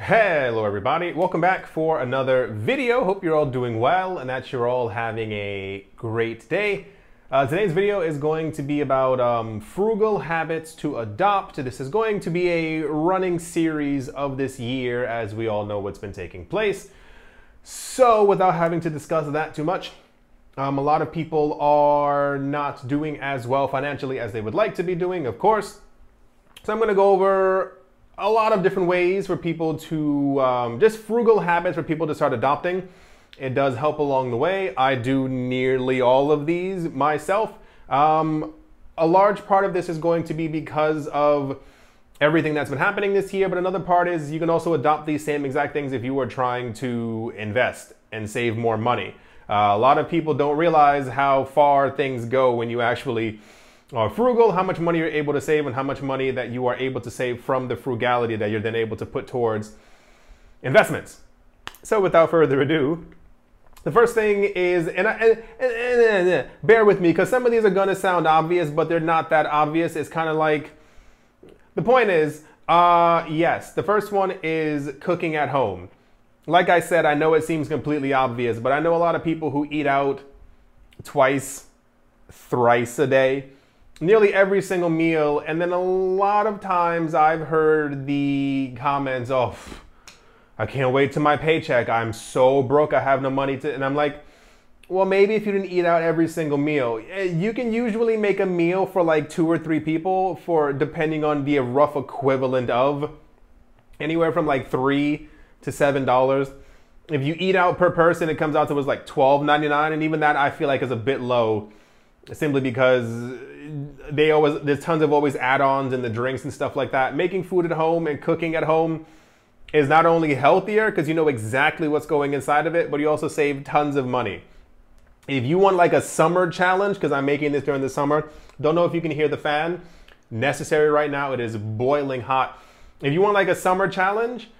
Hello everybody, welcome back for another video. Hope you're all doing well and that you're all having a great day. Today's video is going to be about frugal habits to adopt. This is going to be a running series of this year, as we all know what's been taking place. So without having to discuss that too much, a lot of people are not doing as well financially as they would like to be doing, of course. So I'm going to go over a lot of different ways for people to, just frugal habits for people to start adopting. It does help along the way. I do nearly all of these myself. A large part of this is going to be because of everything that's been happening this year, but another part is you can also adopt these same exact things if you were trying to invest and save more money. A lot of people don't realize how far things go when you actually are frugal, how much money you're able to save and how much money that you are able to save from the frugality that you're then able to put towards investments. So without further ado, the first thing is, and bear with me because some of these are going to sound obvious, but they're not that obvious. It's kind of like, the point is, yes, the first one is cooking at home. Like I said, I know it seems completely obvious, but I know a lot of people who eat out twice, thrice a day. Nearly every single meal, and then a lot of times I've heard the comments, oh, I can't wait till my paycheck, I'm so broke, I have no money to, and I'm like, well, maybe if you didn't eat out every single meal. You can usually make a meal for like 2 or 3 people for, depending on the rough equivalent of, anywhere from like $3 to $7. If you eat out per person, it comes out to like $12.99, and even that I feel like is a bit low, simply because there's tons of always add-ons in the drinks and stuff like that. Making food at home and cooking at home is not only healthier because you know exactly what's going inside of it, but you also save tons of money. If you want like a summer challenge, because I'm making this during the summer, don't know if you can hear the fan, necessary right now, it is boiling hot. If you want like a summer challenge,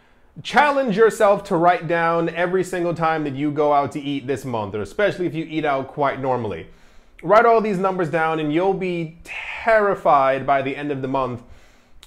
challenge yourself to write down every single time that you go out to eat this month, or especially if you eat out quite normally. Write all these numbers down and you'll be terrified by the end of the month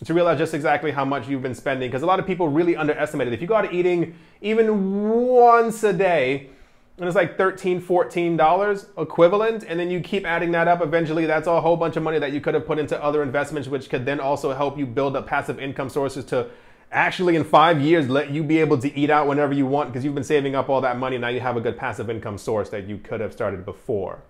to realize just exactly how much you've been spending, because a lot of people really underestimate it. If you go out eating even once a day, and it's like $13, $14 equivalent, and then you keep adding that up, eventually that's a whole bunch of money that you could have put into other investments, which could then also help you build up passive income sources to actually in 5 years let you be able to eat out whenever you want, because you've been saving up all that money. Now you have a good passive income source that you could have started before.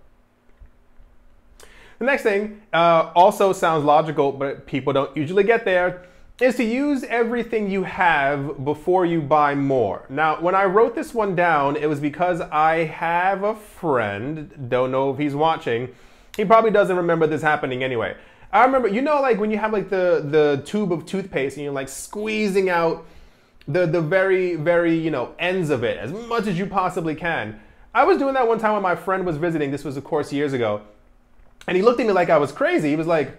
The next thing also sounds logical, but people don't usually get there, is to use everything you have before you buy more. Now, when I wrote this one down, it was because I have a friend, don't know if he's watching, he probably doesn't remember this happening anyway. I remember, you know, like when you have like the tube of toothpaste and you're like squeezing out the very, very, you know, ends of it as much as you possibly can. I was doing that one time when my friend was visiting. This was, of course, years ago. And he looked at me like I was crazy. He was like,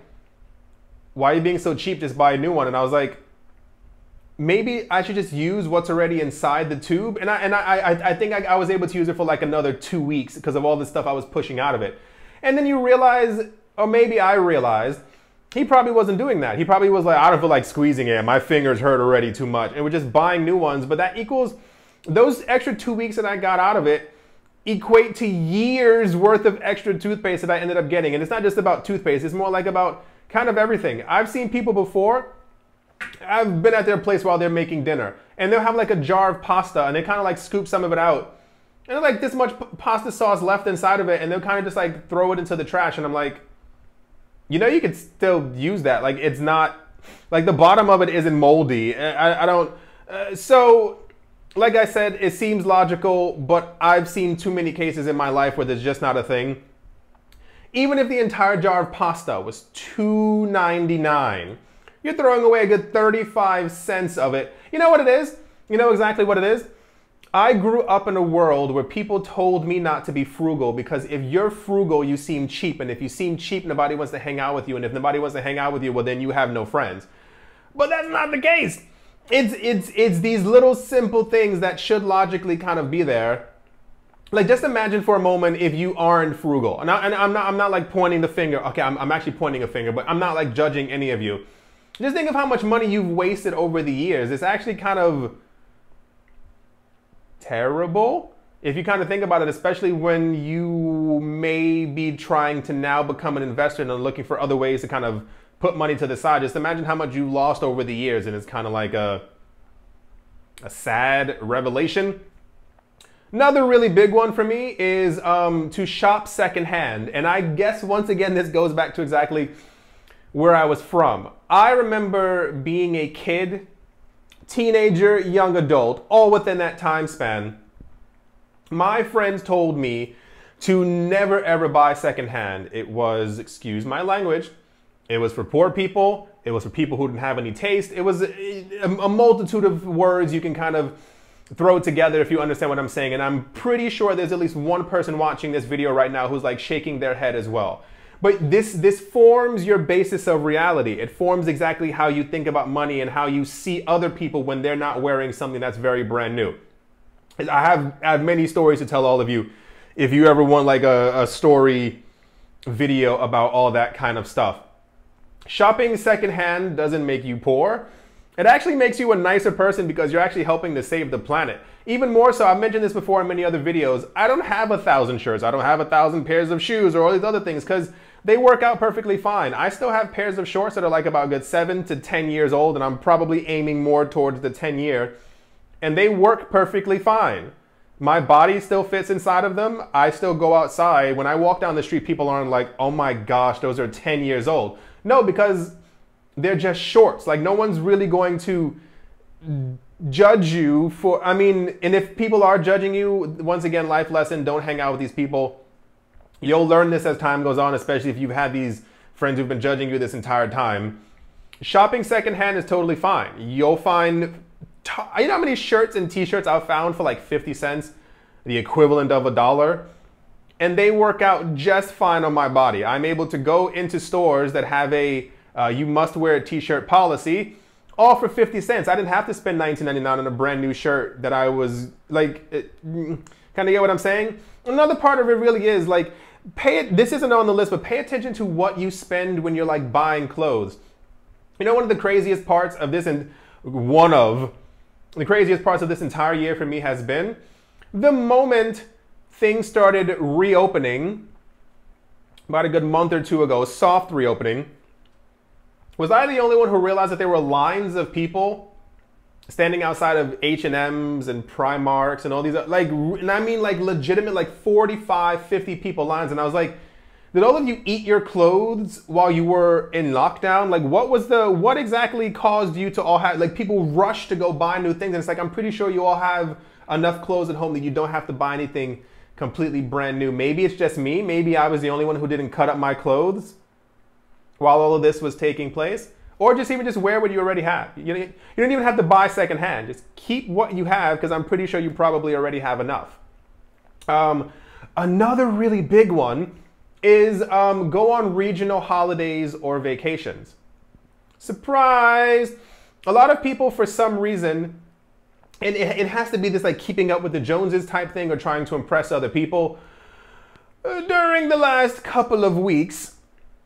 why are you being so cheap? Just buy a new one. And I was like, maybe I should just use what's already inside the tube. And I think I was able to use it for like another 2 weeks because of all the stuff I was pushing out of it. And then you realize, or maybe I realized, he probably wasn't doing that. He probably was like, I don't feel like squeezing it. My fingers hurt already too much. And we're just buying new ones. But that equals those extra 2 weeks that I got out of it equate to years worth of extra toothpaste that I ended up getting. And it's not just about toothpaste, it's more like about kind of everything. I've seen people before, I've been at their place while they're making dinner, and they'll have like a jar of pasta and they kind of like scoop some of it out. And they're like this much pasta sauce left inside of it, and they'll kind of just like throw it into the trash. And I'm like, you know, you could still use that. Like it's not, like the bottom of it isn't moldy. I don't, so like I said, it seems logical, but I've seen too many cases in my life where there's just not a thing. Even if the entire jar of pasta was $2.99, you're throwing away a good 35 cents of it. You know what it is? You know exactly what it is? I grew up in a world where people told me not to be frugal because if you're frugal, you seem cheap. And if you seem cheap, nobody wants to hang out with you. And if nobody wants to hang out with you, well, then you have no friends. But that's not the case. It's these little simple things that should logically kind of be there. Like just imagine for a moment if you aren't frugal. And I'm not like pointing the finger. Okay, I'm actually pointing a finger, but I'm not like judging any of you. Just think of how much money you've wasted over the years. It's actually kind of terrible. If you kind of think about it, especially when you may be trying to now become an investor and looking for other ways to kind of put money to the side, just imagine how much you lost over the years, and it's kind of like a sad revelation. Another really big one for me is to shop secondhand. And I guess once again, this goes back to exactly where I was from. I remember being a kid, teenager, young adult, all within that time span. My friends told me to never ever buy secondhand. It was, excuse my language, it was for poor people. It was for people who didn't have any taste. It was a multitude of words you can kind of throw together if you understand what I'm saying. And I'm pretty sure there's at least one person watching this video right now who's like shaking their head as well. But this forms your basis of reality. It forms exactly how you think about money and how you see other people when they're not wearing something that's very brand new. I have many stories to tell all of you if you ever want like a story video about all that kind of stuff. Shopping secondhand doesn't make you poor. It actually makes you a nicer person because you're actually helping to save the planet. Even more so, I've mentioned this before in many other videos, I don't have 1,000 shirts. I don't have 1,000 pairs of shoes or all these other things because they work out perfectly fine. I still have pairs of shorts that are like about a good 7 to 10 years old, and I'm probably aiming more towards the 10 year. And they work perfectly fine. My body still fits inside of them. I still go outside. When I walk down the street, people aren't like, oh my gosh, those are 10 years old. No, because they're just shorts. Like no one's really going to judge you for, I mean, and if people are judging you, once again, life lesson, don't hang out with these people. You'll learn this as time goes on, especially if you've had these friends who've been judging you this entire time. Shopping secondhand is totally fine. You'll find, you know how many shirts and t-shirts I've found for like 50 cents, the equivalent of $1, and they work out just fine on my body. I'm able to go into stores that have a you must wear a t-shirt policy, all for 50 cents. I didn't have to spend $19.99 on a brand new shirt that I was like, kind of get what I'm saying? Another part of it really is like, this isn't on the list, but pay attention to what you spend when you're like buying clothes. You know, one of the craziest parts of this, and one of the craziest parts of this entire year for me has been the moment things started reopening about a good month or two ago, soft reopening. Was I the only one who realized that there were lines of people standing outside of H&M's and Primarks and all these, like, and I mean like legitimate, like 45, 50 people lines. And I was like, did all of you eat your clothes while you were in lockdown? Like what exactly caused you to all have, like people rush to go buy new things? And it's like, I'm pretty sure you all have enough clothes at home that you don't have to buy anything completely brand new. Maybe it's just me. Maybe I was the only one who didn't cut up my clothes while all of this was taking place. Or just wear what you already have. You don't even have to buy secondhand. Just keep what you have because I'm pretty sure you probably already have enough. Another really big one is go on regional holidays or vacations. Surprise! A lot of people, for some reason, and it has to be this like keeping up with the Joneses type thing or trying to impress other people. During the last couple of weeks,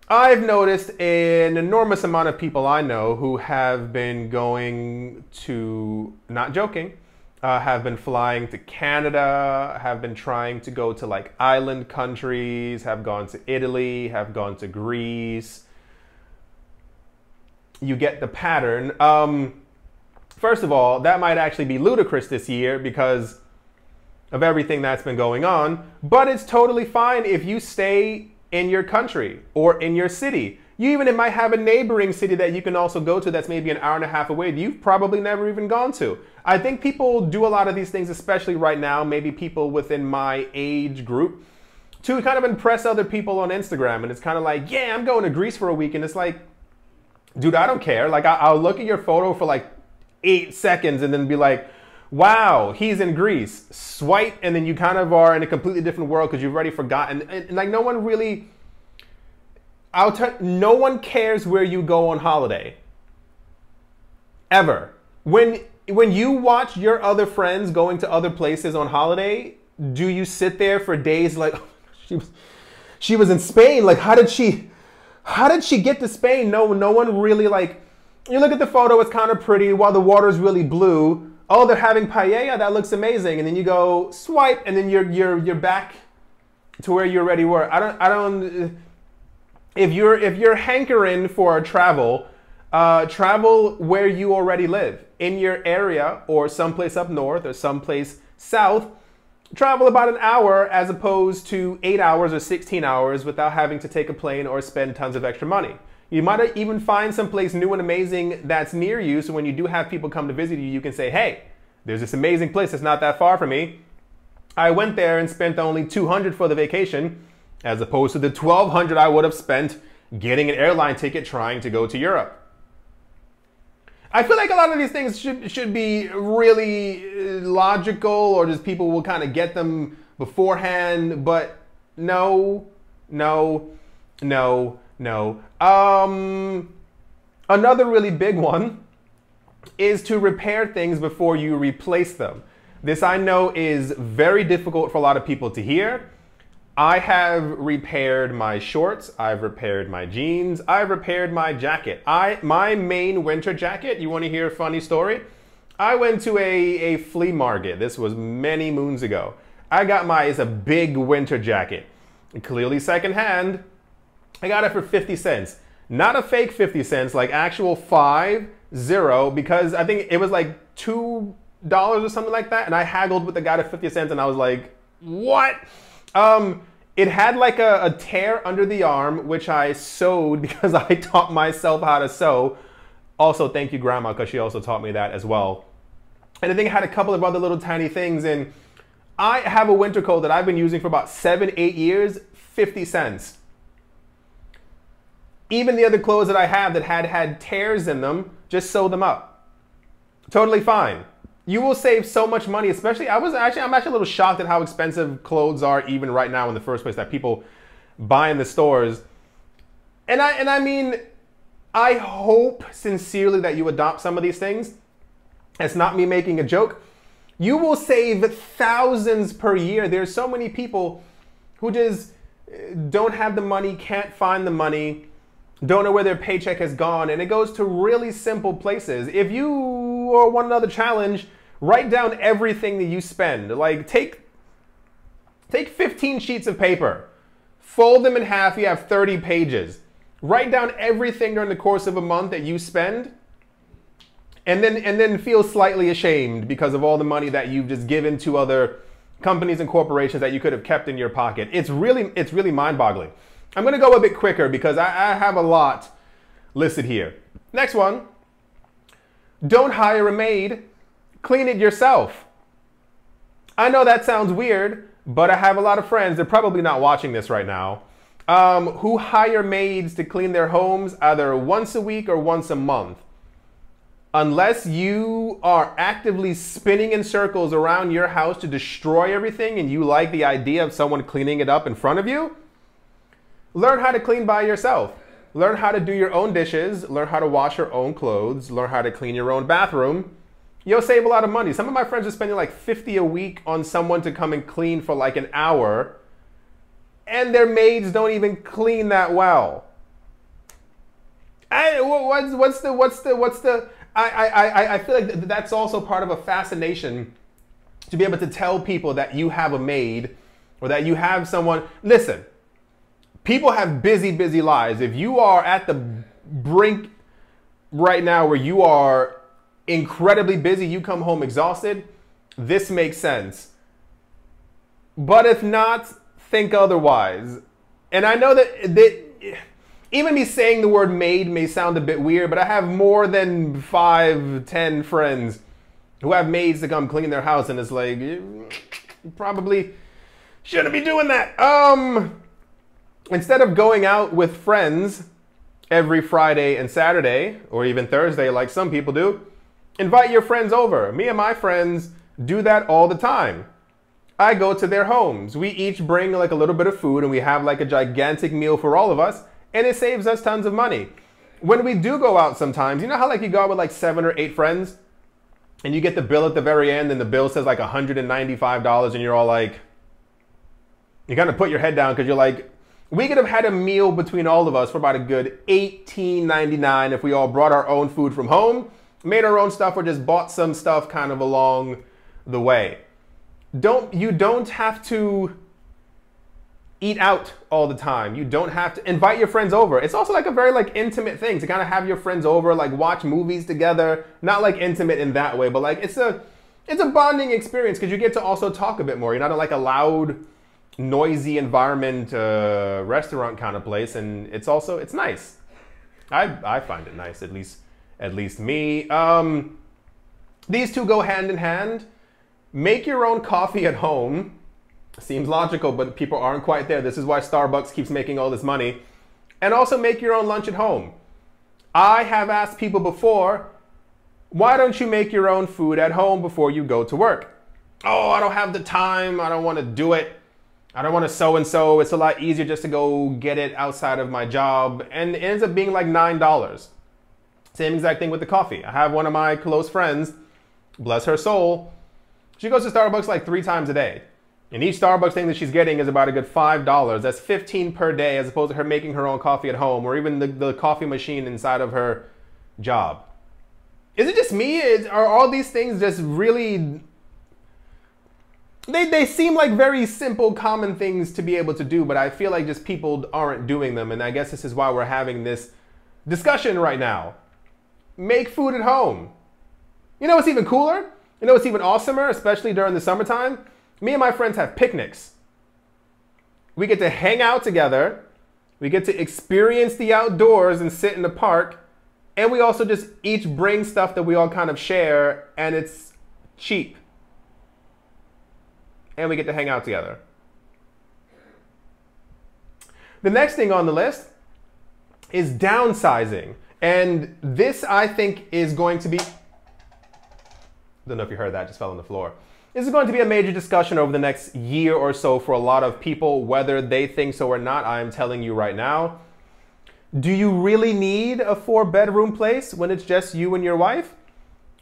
I've noticed an enormous amount of people I know who have been going to, not joking, have been flying to Canada, have been trying to go to like island countries, have gone to Italy, have gone to Greece. You get the pattern. First of all, that might actually be ludicrous this year because of everything that's been going on, but it's totally fine if you stay in your country or in your city. You even might have a neighboring city that you can also go to that's maybe an hour and a half away that you've probably never even gone to. I think people do a lot of these things, especially right now, maybe people within my age group, to kind of impress other people on Instagram. And it's kind of like, yeah, I'm going to Greece for a week. And it's like, dude, I don't care. Like, I'll look at your photo for like 8 seconds and then be like, wow, he's in Greece. Swipe, and then you kind of are in a completely different world because you've already forgotten. And like no one really, no one cares where you go on holiday. Ever. When you watch your other friends going to other places on holiday, do you sit there for days like, oh, she was in Spain. Like, how did she get to Spain? No one really, like, you look at the photo, it's kind of pretty while the water's really blue. oh, they're having paella, that looks amazing. And then you go swipe, and then you're back to where you already were. I don't, if you're hankering for travel, travel where you already live, in your area or someplace up north or someplace south. Travel about an hour as opposed to 8 hours or 16 hours without having to take a plane or spend tons of extra money. You might even find someplace new and amazing that's near you, so when you do have people come to visit you, you can say, hey, there's this amazing place that's not that far from me. I went there and spent only $200 for the vacation, as opposed to the $1,200 I would have spent getting an airline ticket trying to go to Europe. I feel like a lot of these things should be really logical, or just people will kind of get them beforehand, but no. Another really big one is to repair things before you replace them. This I know is very difficult for a lot of people to hear. I have repaired my shorts, I've repaired my jeans, I've repaired my jacket. My main winter jacket, you want to hear a funny story? I went to a flea market. This was many moons ago. I got it's a big winter jacket. Clearly secondhand. I got it for 50 cents. Not a fake 50 cents, like actual 50, because I think it was like $2 or something like that. And I haggled with the guy at 50 cents and I was like, what? It had like a tear under the arm, which I sewed because I taught myself how to sew. Also, thank you, Grandma, because she also taught me that as well. And I think it had a couple of other little tiny things. And I have a winter coat that I've been using for about 7-8 years, 50 cents. Even the other clothes that I have that had tears in them, just sew them up. Totally fine. You will save so much money, especially, I'm actually a little shocked at how expensive clothes are even right now in the first place that people buy in the stores. And I mean, I hope sincerely that you adopt some of these things. It's not me making a joke. You will save thousands per year. There's so many people who just don't have the money, can't find the money, don't know where their paycheck has gone, and it goes to really simple places. If you want another challenge, write down everything that you spend. Like take 15 sheets of paper, fold them in half, you have 30 pages. Write down everything during the course of a month that you spend, and then feel slightly ashamed because of all the money that you've just given to other companies and corporations that you could have kept in your pocket. It's really mind-boggling. I'm going to go a bit quicker because I have a lot listed here. Next one, don't hire a maid, clean it yourself. I know that sounds weird, but I have a lot of friends, they're probably not watching this right now, who hire maids to clean their homes either once a week or once a month. Unless you are actively spinning in circles around your house to destroy everything and you like the idea of someone cleaning it up in front of you, learn how to clean by yourself. Learn how to do your own dishes, learn how to wash your own clothes, learn how to clean your own bathroom. You'll save a lot of money. Some of my friends are spending like $50 a week on someone to come and clean for like an hour, and their maids don't even clean that well. I feel like that's also part of a fascination to be able to tell people that you have a maid or that you have someone. Listen, people have busy lives. If you are at the brink right now where you are incredibly busy, you come home exhausted, this makes sense. But if not, think otherwise. And I know that even me saying the word maid may sound a bit weird, but I have more than 5-10 friends who have maids to come clean their house, and it's like, you probably shouldn't be doing that. Instead of going out with friends every Friday and Saturday, or even Thursday like some people do, invite your friends over. Me and my friends do that all the time. I go to their homes. We each bring like a little bit of food and we have like a gigantic meal for all of us, and it saves us tons of money. When we do go out sometimes, you know how like you go out with like 7 or 8 friends and you get the bill at the very end and the bill says like $195 and you're all like, you kind of put your head down because you're like, we could have had a meal between all of us for about a good $18.99 if we all brought our own food from home made our own stuff or just bought some stuff kind of along the way. You don't have to eat out all the time. You don't have to invite your friends over. It's also like a very like intimate thing to kind of have your friends over, like watch movies together. Not like intimate in that way, but like it's a bonding experience because you get to also talk a bit more. You're not in like a loud, noisy environment restaurant kind of place, and it's nice. I find it nice, at least me. These two go hand in hand. Make your own coffee at home. Seems logical, but people aren't quite there. This is why Starbucks keeps making all this money. And also make your own lunch at home. I have asked people before, why don't you make your own food at home before you go to work? Oh, I don't have the time. I don't want to do it. I don't want to so-and-so. It's a lot easier just to go get it outside of my job. And it ends up being like $9. Same exact thing with the coffee. I have one of my close friends, bless her soul. She goes to Starbucks like 3 times a day. And each Starbucks thing that she's getting is about a good $5. That's $15 per day as opposed to her making her own coffee at home or even the coffee machine inside of her job. Is it just me? Are all these things just really... They seem like very simple, common things to be able to do, but I feel like just people aren't doing them. And I guess this is why we're having this discussion right now. Make food at home. You know what's even cooler? You know what's even awesomer, especially during the summertime? Me and my friends have picnics. We get to hang out together. We get to experience the outdoors and sit in the park. And we also just each bring stuff that we all kind of share, and it's cheap. And we get to hang out together. The next thing on the list is downsizing. And this, I think, is going to be... Don't know if you heard that, just fell on the floor. This is going to be a major discussion over the next year or so for a lot of people, whether they think so or not. I am telling you right now. Do you really need a 4-bedroom place when it's just you and your wife?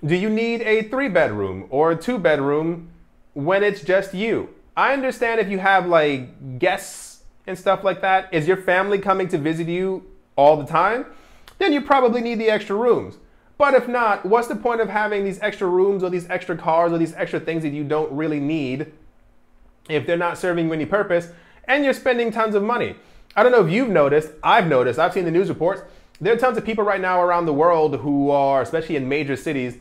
Do you need a 3-bedroom or a 2-bedroom when it's just you? I understand if you have like guests and stuff like that. Is your family coming to visit you all the time? Then you probably need the extra rooms. But if not, what's the point of having these extra rooms or these extra cars or these extra things that you don't really need if they're not serving you any purpose and you're spending tons of money? I don't know if you've noticed, I've seen the news reports. There are tons of people right now around the world who are, especially in major cities,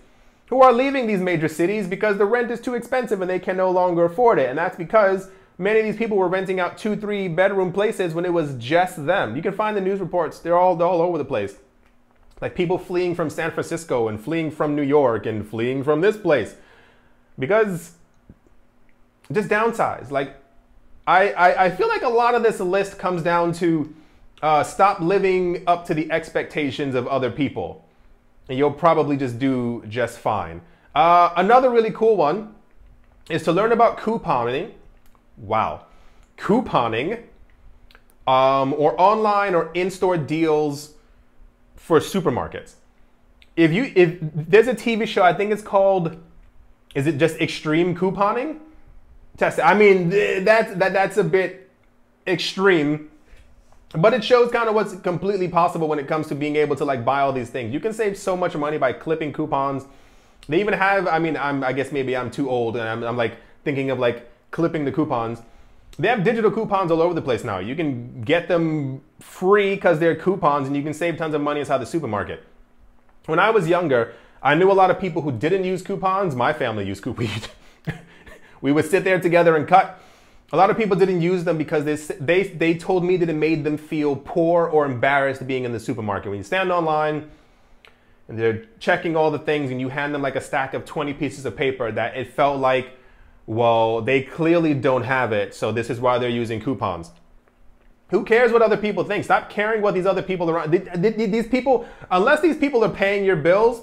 who are leaving these major cities because the rent is too expensive and they can no longer afford it. And that's because many of these people were renting out 2-3 bedroom places when it was just them. You can find the news reports. They're all over the place. Like people fleeing from San Francisco and fleeing from New York and fleeing from this place. Because just downsize. Like I feel like a lot of this list comes down to stop living up to the expectations of other people. And you'll probably just do just fine. Another really cool one is to learn about couponing. Wow. Couponing or online or in-store deals for supermarkets. If there's a TV show, I think it's called, is it just Extreme Couponing? Test it. I mean, that's a bit extreme, but it shows kind of what's completely possible when it comes to being able to like buy all these things. You can save so much money by clipping coupons. They even have, I mean, I guess maybe I'm too old and I'm like thinking of like clipping the coupons. They have digital coupons all over the place now. You can get them free because they're coupons and you can save tons of money inside the supermarket. When I was younger, I knew a lot of people who didn't use coupons. My family used coupons. We would sit there together and cut. A lot of people didn't use them because they told me that it made them feel poor or embarrassed being in the supermarket. When you stand online and they're checking all the things and you hand them like a stack of 20 pieces of paper, that it felt like, well, they clearly don't have it, so this is why they're using coupons. Who cares what other people think? Stop caring what these other people around. These people, unless these people are paying your bills,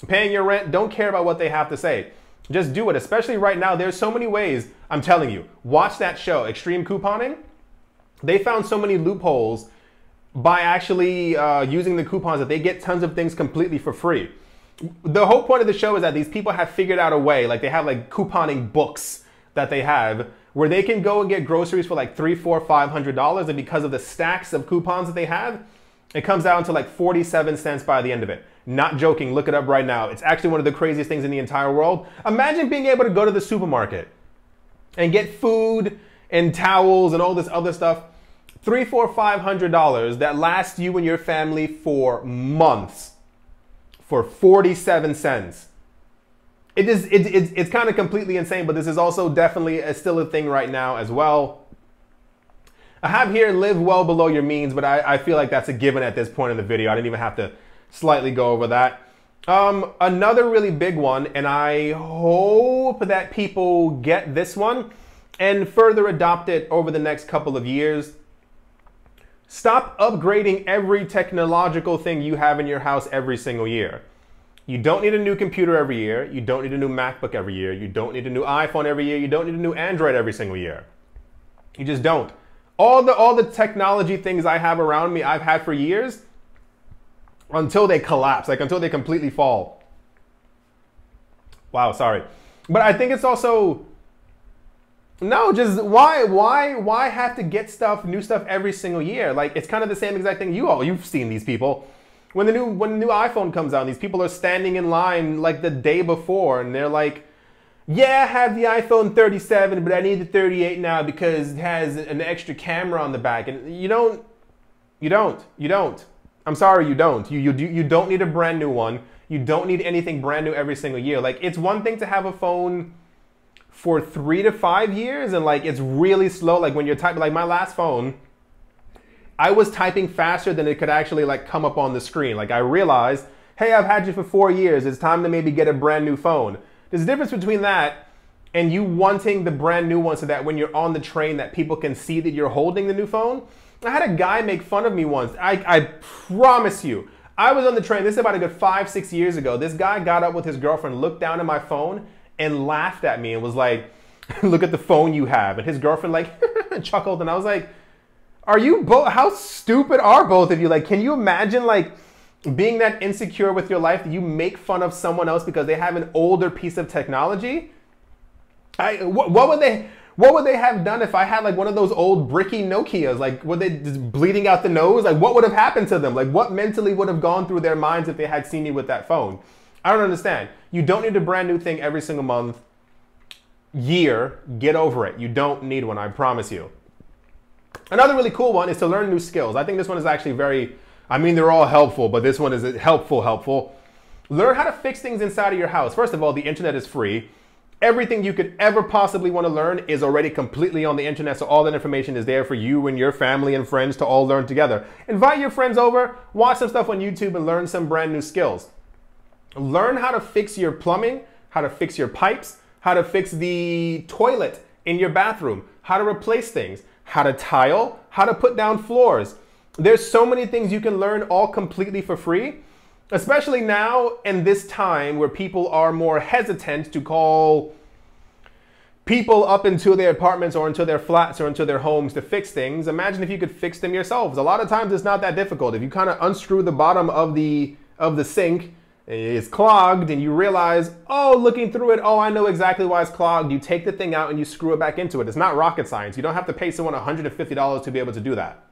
paying your rent, don't care about what they have to say. Just do it, especially right now. There's so many ways, I'm telling you. Watch that show, Extreme Couponing. They found so many loopholes by actually using the coupons that they get tons of things completely for free. The whole point of the show is that these people have figured out a way, like they have like couponing books that they have where they can go and get groceries for like $300, $400, $500. And because of the stacks of coupons that they have, it comes down to like 47 cents by the end of it. Not joking, look it up right now. It's actually one of the craziest things in the entire world. Imagine being able to go to the supermarket and get food and towels and all this other stuff. $300, $400, $500 that lasts you and your family for months for 47 cents. It's kind of completely insane, but this is also definitely still a thing right now as well. I have here live well below your means, but I feel like that's a given at this point in the video. I didn't even have to slightly go over that. Another really big one, and I hope that people get this one and further adopt it over the next couple of years. Stop upgrading every technological thing you have in your house every single year. You don't need a new computer every year. You don't need a new MacBook every year. You don't need a new iPhone every year. You don't need a new Android every single year. You just don't. All the technology things I have around me, I've had for years until they collapse, like until they completely fall. Wow, sorry. But I think it's also, no, just why have to get new stuff every single year? Like, it's kind of the same exact thing you've seen these people. When the new iPhone comes out, these people are standing in line like the day before, and they're like, yeah, I have the iPhone 37, but I need the 38 now because it has an extra camera on the back. And you don't. I'm sorry, you don't. You don't need a brand new one. You don't need anything brand new every single year. Like, it's one thing to have a phone for 3 to 5 years and like it's really slow. Like when you're typing, like my last phone, I was typing faster than it could actually like come up on the screen. Like I realized, hey, I've had you for 4 years. It's time to maybe get a brand new phone. There's a difference between that and you wanting the brand new one so that when you're on the train that people can see that you're holding the new phone. I had a guy make fun of me once. I promise you, I was on the train. This is about a good 5, 6 years ago. This guy got up with his girlfriend, looked down at my phone and laughed at me and was like, look at the phone you have. And his girlfriend like chuckled and I was like, are you both, how stupid are both of you? Like, can you imagine like being that insecure with your life that you make fun of someone else because they have an older piece of technology? What would they have done if I had like one of those old bricky Nokias? Like, were they just bleeding out the nose? Like, what would have happened to them? Like, what mentally would have gone through their minds if they had seen me with that phone? I don't understand. You don't need a brand new thing every single month, year. Get over it. You don't need one, I promise you. Another really cool one is to learn new skills. I think this one is actually very, I mean, they're all helpful, but this one is helpful. Learn how to fix things inside of your house. First of all, the internet is free. Everything you could ever possibly want to learn is already completely on the internet, so all that information is there for you and your family and friends to all learn together. Invite your friends over, watch some stuff on YouTube, and learn some brand new skills. Learn how to fix your plumbing, how to fix your pipes, how to fix the toilet in your bathroom, how to replace things, how to tile, how to put down floors. There's so many things you can learn all completely for free. Especially now in this time where people are more hesitant to call people up into their apartments or into their flats or into their homes to fix things. Imagine if you could fix them yourselves. A lot of times it's not that difficult. If you kind of unscrew the bottom of the sink, it's clogged and you realize, oh, looking through it, oh, I know exactly why it's clogged. You take the thing out and you screw it back into it. It's not rocket science. You don't have to pay someone $150 to be able to do that.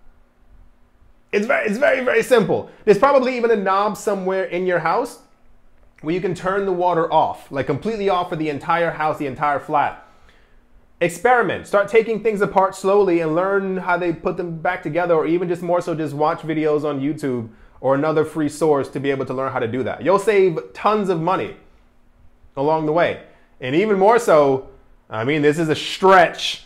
It's very, very simple. There's probably even a knob somewhere in your house where you can turn the water off, like completely off for the entire house, the entire flat. Experiment. Start taking things apart slowly and learn how they put them back together, or even just more so just watch videos on YouTube or another free source to be able to learn how to do that. You'll save tons of money along the way. And even more so, I mean, this is a stretch.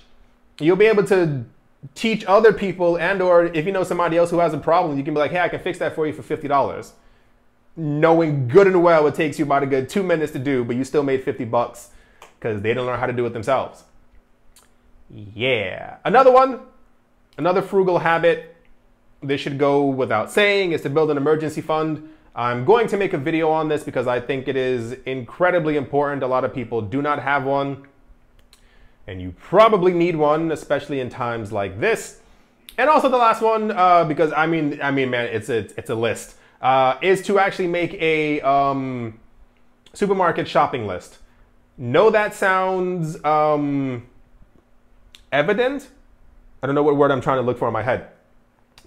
You'll be able to teach other people, and or if you know somebody else who has a problem, you can be like, hey, I can fix that for you for $50. Knowing good and well it takes you about a good 2 minutes to do, but you still made 50 bucks because they didn't learn how to do it themselves. Yeah. Another one, another frugal habit, this should go without saying, is to build an emergency fund. I'm going to make a video on this because I think it is incredibly important. A lot of people do not have one. And you probably need one, especially in times like this. And also the last one, because I mean, man, it's a list, is to actually make a supermarket shopping list. No, that sounds evident. I don't know what word I'm trying to look for in my head.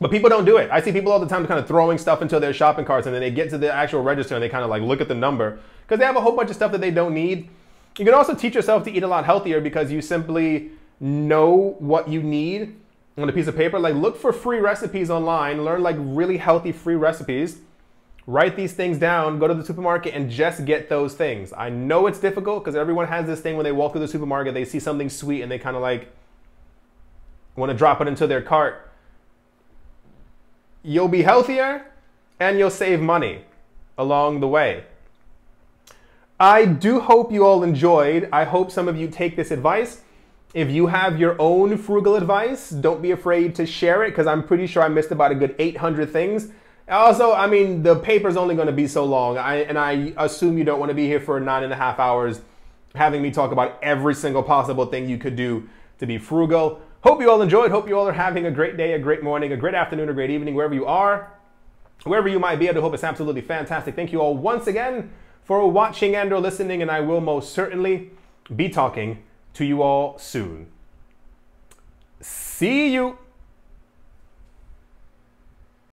But people don't do it. I see people all the time kind of throwing stuff into their shopping carts, and then they get to the actual register and they kind of like look at the number because they have a whole bunch of stuff that they don't need. You can also teach yourself to eat a lot healthier because you simply know what you need on a piece of paper. Like, look for free recipes online, learn like really healthy free recipes, write these things down, go to the supermarket and just get those things. I know it's difficult because everyone has this thing when they walk through the supermarket, they see something sweet and they kind of like want to drop it into their cart. You'll be healthier and you'll save money along the way. I do hope you all enjoyed. I hope some of you take this advice. If you have your own frugal advice, don't be afraid to share it because I'm pretty sure I missed about a good 800 things. Also, I mean, the paper's only going to be so long. And I assume you don't want to be here for 9.5 hours having me talk about every single possible thing you could do to be frugal. Hope you all enjoyed. Hope you all are having a great day, a great morning, a great afternoon, a great evening, wherever you are. Wherever you might be, I do hope it's absolutely fantastic. Thank you all once again for watching and or listening, and I will most certainly be talking to you all soon. See you.